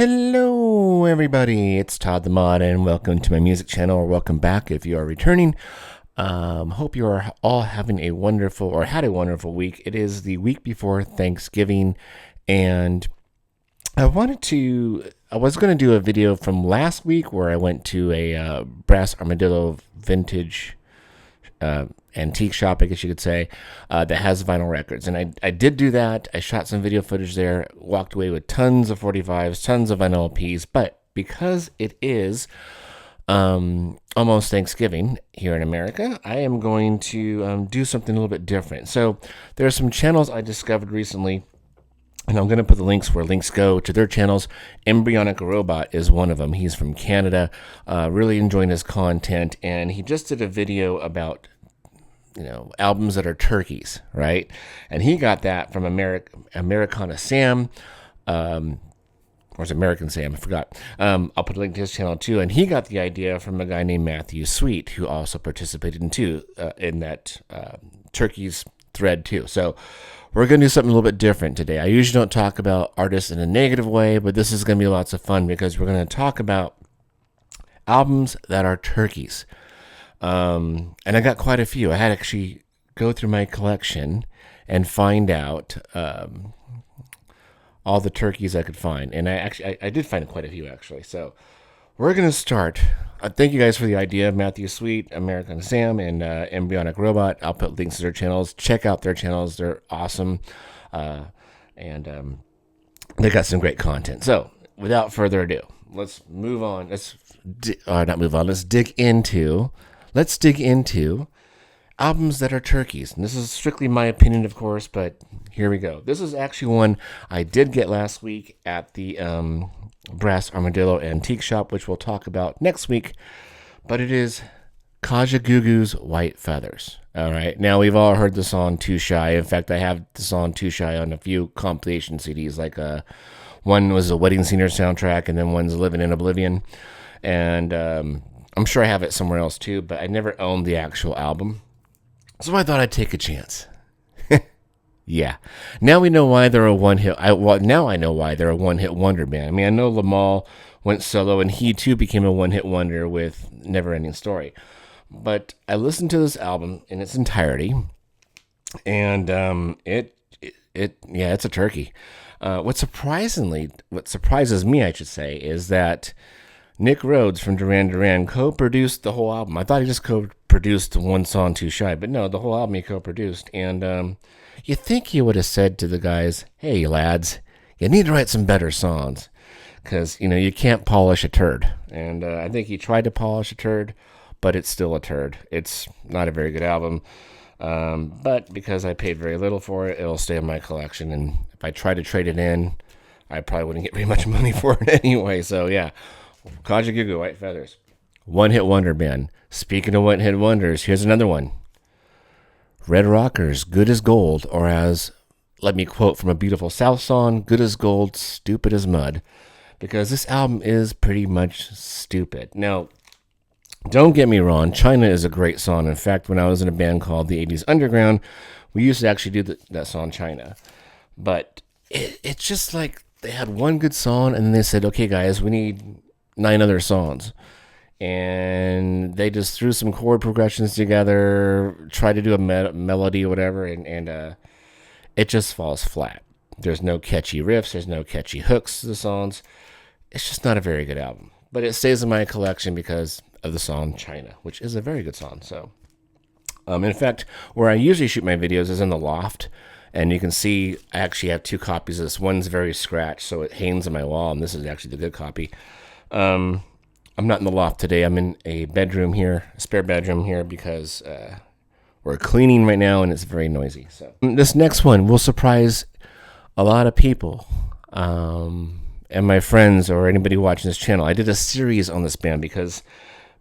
Hello, everybody. It's Todd the Mod, and welcome to my music channel, or welcome back if you are returning. Hope you are all having a wonderful, or had a wonderful week. It is the week before Thanksgiving, and I was going to do a video from last week where I went to a Brass Armadillo vintage antique shop, I guess you could say, that has vinyl records. And I did do that. I shot some video footage there, walked away with tons of 45s, tons of vinyl LPs. But because it is almost Thanksgiving here in America, I am going to do something a little bit different. So there are some channels I discovered recently, and I'm going to put the links where links go to their channels. Embryonic Robot is one of them. He's from Canada. Really enjoying his content, and he just did a video about albums that are turkeys, right? And he got that from Americana Sam, or is it American Sam? I forgot. I'll put a link to his channel too. And he got the idea from a guy named Matthew Sweet, who also participated in that turkeys thread too. So we're going to do something a little bit different today. I usually don't talk about artists in a negative way, but this is going to be lots of fun because we're going to talk about albums that are turkeys. And I got quite a few. I had to actually go through my collection and find out all the turkeys I could find. And I did find quite a few, actually. So we're going to start. Thank you guys for the idea. Matthew Sweet, American Sam, and Embryonic Robot. I'll put links to their channels. Check out their channels. They're awesome. And they got some great content. So without further ado, let's move on. Let's dig into albums that are turkeys. And this is strictly my opinion, of course, but here we go. This is actually one I did get last week at the Brass Armadillo Antique Shop, which we'll talk about next week. But it is Kajagoogoo's White Feathers. All right. Now, we've all heard the song Too Shy. In fact, I have the song Too Shy on a few compilation CDs. Like one was a Wedding Singer soundtrack, and then one's Living in Oblivion. And I'm sure I have it somewhere else too, but I never owned the actual album. So I thought I'd take a chance. Yeah. Now we know why they're a one-hit. Now I know why they're a one-hit wonder band. I mean, I know Lamal went solo, and he too became a one-hit wonder with Never Ending Story. But I listened to this album in its entirety, and it's a turkey. What surprises me, I should say, is that Nick Rhodes from Duran Duran co-produced the whole album. I thought he just co-produced one song, Too Shy, but no, the whole album he co-produced. And you think he would have said to the guys, "Hey, lads, you need to write some better songs, because you can't polish a turd." And I think he tried to polish a turd, but it's still a turd. It's not a very good album. But because I paid very little for it, it'll stay in my collection. And if I try to trade it in, I probably wouldn't get very much money for it anyway. So yeah. Kajagoogoo, White Feathers. One-hit wonder band. Speaking of one-hit wonders, here's another one. Red Rockers, Good as Gold, or as, let me quote from a Beautiful South song, good as gold, stupid as mud. Because this album is pretty much stupid. Now, don't get me wrong, China is a great song. In fact, when I was in a band called the 80s Underground, we used to actually do that song, China. But it's just like they had one good song, and then they said, okay, guys, we need 9 other songs, and they just threw some chord progressions together, tried to do a melody or whatever, and it just falls flat. There's no catchy riffs, there's no catchy hooks to the songs. It's just not a very good album, but it stays in my collection because of the song China, which is a very good song. So in fact, where I usually shoot my videos is in the loft. And you can see I actually have 2 copies of this. One's very scratched, so it hangs on my wall, and this is actually the good copy. I'm not in the loft today. I'm in a bedroom here, a spare bedroom here, because we're cleaning right now, and it's very noisy. So this next one will surprise a lot of people and my friends or anybody watching this channel. I did a series on this band because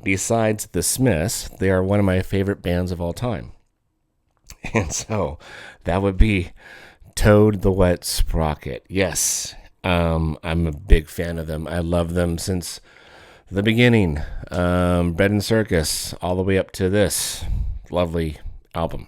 besides the Smiths, they are one of my favorite bands of all time. And so that would be Toad the Wet Sprocket. Yes, I'm a big fan of them. I love them since the beginning. Bread and Circus, all the way up to this lovely album.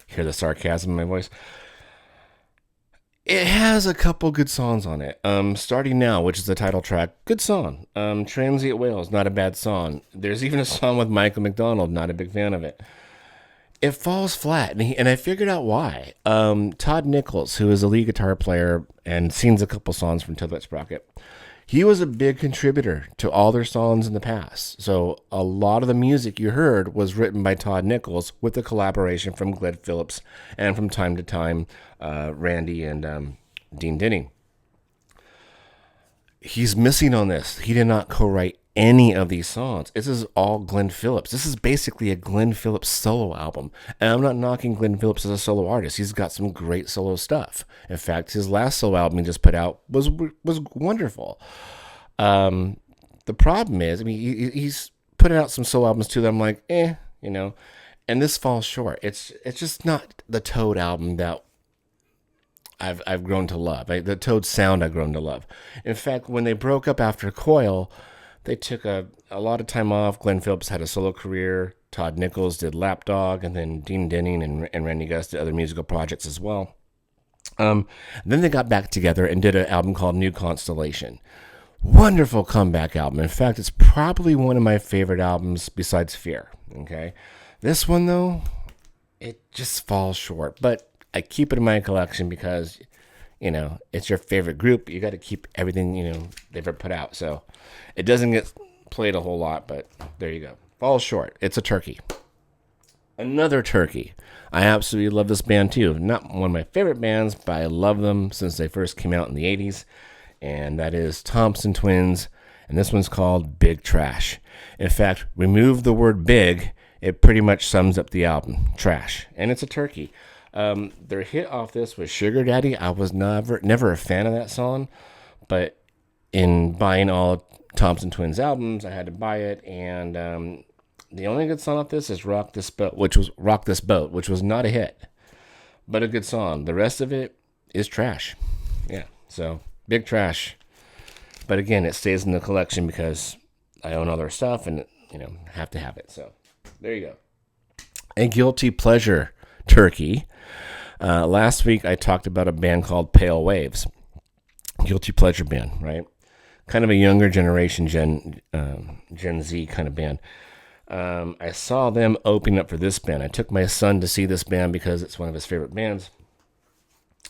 Hear the sarcasm in my voice? It has a couple good songs on it. Starting Now, which is the title track, good song. Transient Whales, not a bad song. There's even a song with Michael McDonald, not a big fan of it. It falls flat, and I figured out why. Todd Nichols, who is a lead guitar player and sings a couple songs from Wet Sprocket, he was a big contributor to all their songs in the past. So a lot of the music you heard was written by Todd Nichols with the collaboration from Glenn Phillips and from time to time Randy and Dean Denning. He's missing on this. He did not co-write any of these songs. This is all Glenn Phillips. This is basically a Glenn Phillips solo album. And I'm not knocking Glenn Phillips as a solo artist. He's got some great solo stuff. In fact, his last solo album he just put out was wonderful. The problem is, I mean, he's putting out some solo albums too that I'm like, and this falls short. It's just not the Toad album that I've grown to love. The Toad sound I've grown to love. In fact, when they broke up after Coil, they took a lot of time off. Glenn Phillips had a solo career. Todd Nichols did Lapdog, and then Dean Denning and Randy Gus did other musical projects as well. Then they got back together and did an album called New Constellation. Wonderful comeback album. In fact, it's probably one of my favorite albums besides Fear. Okay, this one though, it just falls short. But I keep it in my collection because, it's your favorite group. You got to keep everything, they've ever put out. So it doesn't get played a whole lot, but there you go. Falls short. It's a turkey. Another turkey. I absolutely love this band too. Not one of my favorite bands, but I love them since they first came out in the 80s. And that is Thompson Twins. And this one's called Big Trash. In fact, remove the word big, it pretty much sums up the album. Trash. And it's a turkey. Their hit off this was Sugar Daddy. I was never a fan of that song, but in buying all Thompson Twins albums, I had to buy it, and the only good song off this is Rock This Boat, which was not a hit, but a good song. The rest of it is trash. Yeah, so Big Trash. But again, it stays in the collection because I own all their stuff and have to have it. So there you go. A guilty pleasure turkey. Last week I talked about a band called Pale Waves. Guilty pleasure band, right? Kind of a younger generation, Gen Z kind of band. I saw them opening up for this band. I took my son to see this band because it's one of his favorite bands.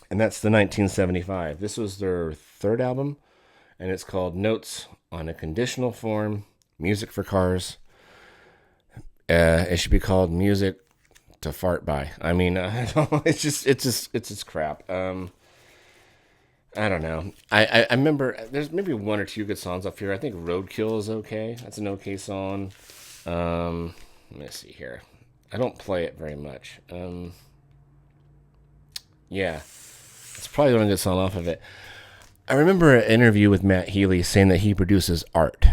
And that's the 1975. This was their third album, and it's called Notes on a Conditional Form, Music for Cars. It should be called Music to Fart By. I mean, it's just crap. I don't know. I remember there's maybe one or two good songs off here. I think Roadkill is okay. That's an okay song. Let me see here. I don't play it very much. Yeah, it's probably the only good song off of it. I remember an interview with Matt Healy saying that he produces art.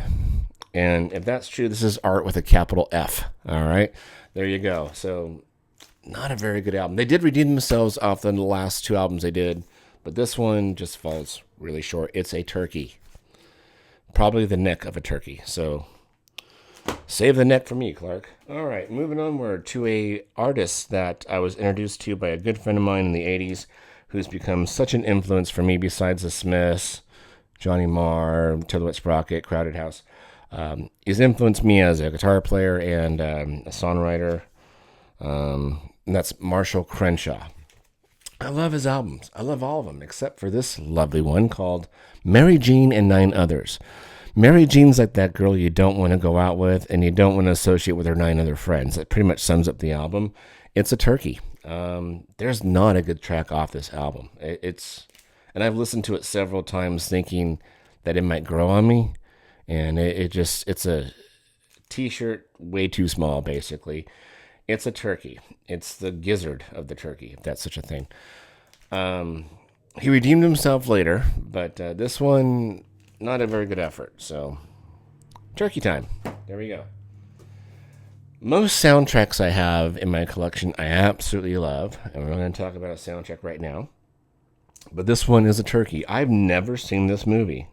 And if that's true, this is art with a capital F. All right, there you go. So not a very good album. They did redeem themselves off the last two albums they did, but this one just falls really short. It's a turkey. Probably the neck of a turkey. So save the neck for me, Clark. All right, moving onward to a artist that I was introduced to by a good friend of mine in the 80s who's become such an influence for me besides the Smiths, Johnny Marr, Wet Sprocket, Crowded House. He's influenced me as a guitar player and a songwriter. And that's Marshall Crenshaw. I love his albums. I love all of them, except for this lovely one called Mary Jean and Nine Others. Mary Jean's like that girl you don't want to go out with, and you don't want to associate with her 9 other friends. That pretty much sums up the album. It's a turkey. There's not a good track off this album. And I've listened to it several times thinking that it might grow on me, and it's a t-shirt way too small, basically. It's a turkey. It's the gizzard of the turkey, if that's such a thing. He redeemed himself later, but this one, not a very good effort. So, turkey time. There we go. Most soundtracks I have in my collection I absolutely love, and we're going to talk about a soundtrack right now. But this one is a turkey. I've never seen this movie.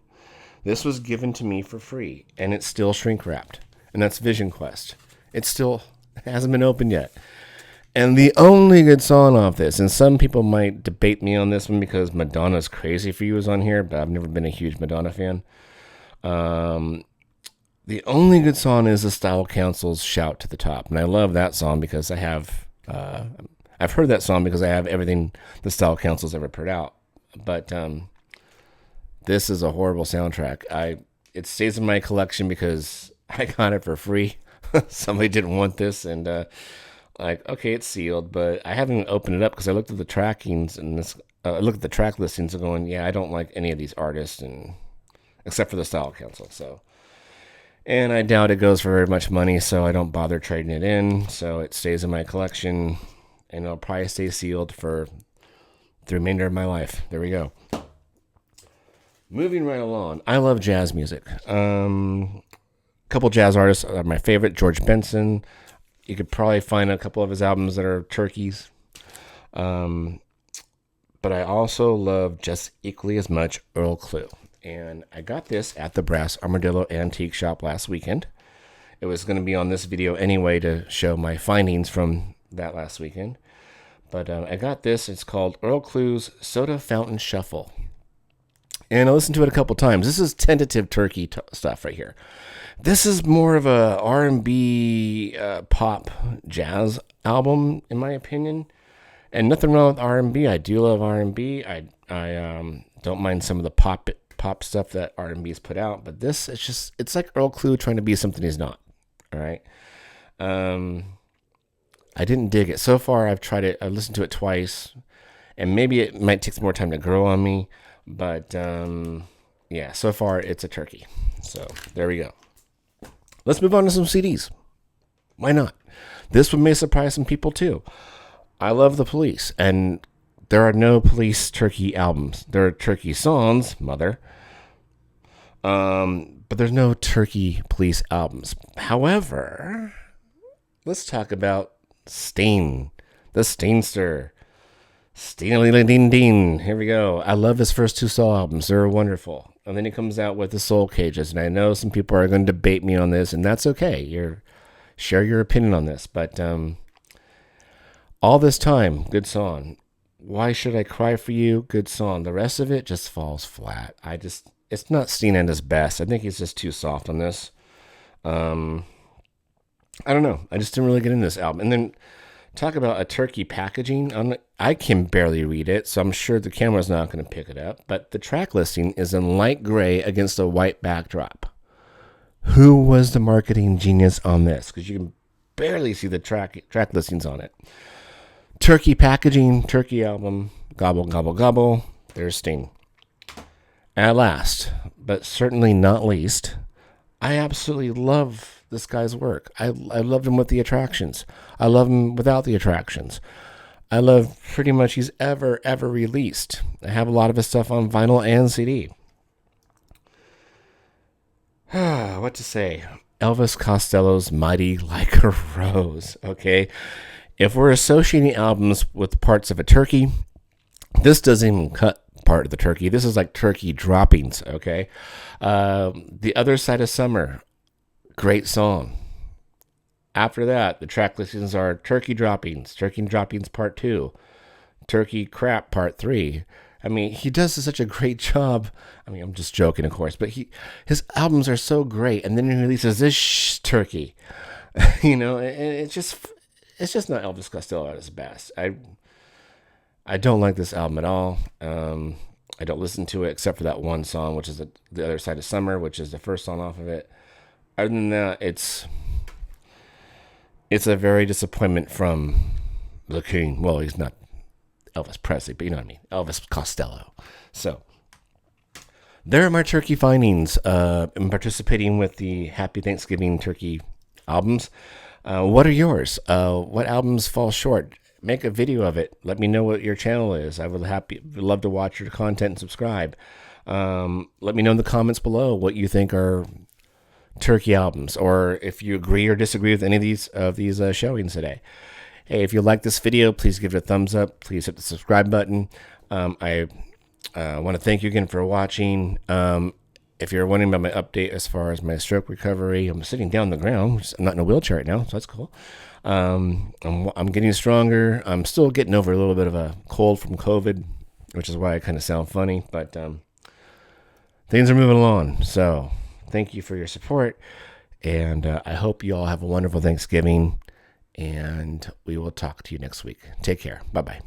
This was given to me for free, and it's still shrink wrapped, and that's Vision Quest. It hasn't been opened yet. And the only good song off this, and some people might debate me on this one because Madonna's Crazy For You is on here, but I've never been a huge Madonna fan. The only good song is the Style Council's Shout to the Top. And I love that song because I have, I've heard that song because I have everything the Style Council's ever put out. But this is a horrible soundtrack. It stays in my collection because I got it for free. Somebody didn't want this, and okay, it's sealed, but I haven't opened it up because I looked at the trackings and I looked at the track listings and going, yeah, I don't like any of these artists, and except for the Style Council. So. And I doubt it goes for very much money, so I don't bother trading it in. So it stays in my collection, and it'll probably stay sealed for the remainder of my life. There we go. Moving right along. I love jazz music. A couple jazz artists are my favorite. George Benson. You could probably find a couple of his albums that are turkeys. But I also love just equally as much Earl Klugh. And I got this at the Brass Armadillo Antique Shop last weekend. It was going to be on this video anyway to show my findings from that last weekend. But I got this. It's called Earl Klugh's Soda Fountain Shuffle. And I listened to it a couple times. This is tentative turkey stuff right here. This is more of a R&B pop jazz album, in my opinion. And nothing wrong with R&B. I do love R&B. I don't mind some of the pop stuff that R&B's put out, but this, it's like Earl Klugh trying to be something he's not. All right. I didn't dig it. So far, I've tried it. I listened to it twice, and maybe it might take some more time to grow on me, but yeah, so far it's a turkey. So there we go. Let's move on to some CDs. Why not? This one may surprise some people too. I love the Police, and there are no Police turkey albums. There are turkey songs, mother. But there's no turkey Police albums. However, let's talk about Sting, the Stingster. Sting-a-ling-ding-ding. Here we go. I love his first two solo albums. They're wonderful. And then he comes out with the Soul Cages. And I know some people are going to debate me on this, and that's okay. Share your opinion on this. But All This Time, good song. Why Should I Cry For You? Good song. The rest of it just falls flat. It's not Sting at his best. I think he's just too soft on this. I don't know. I just didn't really get into this album. And then talk about a turkey packaging. I can barely read it, so I'm sure the camera's not going to pick it up. But the track listing is in light gray against a white backdrop. Who was the marketing genius on this? Because you can barely see the track listings on it. Turkey packaging, turkey album, gobble, gobble, gobble. There's Sting. At last, but certainly not least, I absolutely love this guy's work. I loved him with the Attractions. I love him without the Attractions. I love pretty much he's ever released. I have a lot of his stuff on vinyl and CD. What to say? Elvis Costello's Mighty Like a Rose, okay? If we're associating albums with parts of a turkey, this doesn't even cut part of the turkey. This is like turkey droppings, okay? The Other Side of Summer, great song. After that, the track listings are Turkey Droppings Part 2, Turkey Crap Part 3. I mean, he does such a great job. I mean, I'm just joking, of course, but his albums are so great, and then he releases this turkey. You know, and it's just not Elvis Costello at his best. I don't like this album at all. I don't listen to it except for that one song, which is The Other Side of Summer, which is the first song off of it. Other than that, it's a very disappointment from the king. Well, he's not Elvis Presley, but you know what I mean. Elvis Costello. So there are my turkey findings. I'm participating with the Happy Thanksgiving Turkey albums. What are yours? What albums fall short? Make a video of it. Let me know what your channel is. I would love to watch your content and subscribe. Let me know in the comments below what you think are turkey albums, or if you agree or disagree with any of these showings today. Hey, if you like this video, please give it a thumbs up. Please hit the subscribe button. I want to thank you again for watching. if you're wondering about my update as far as my stroke recovery, I'm sitting down on the ground. I'm not in a wheelchair right now, so that's cool. I'm getting stronger. I'm still getting over a little bit of a cold from COVID, which is why I kind of sound funny, but things are moving along. So thank you for your support, and I hope you all have a wonderful Thanksgiving, and we will talk to you next week. Take care. Bye-bye.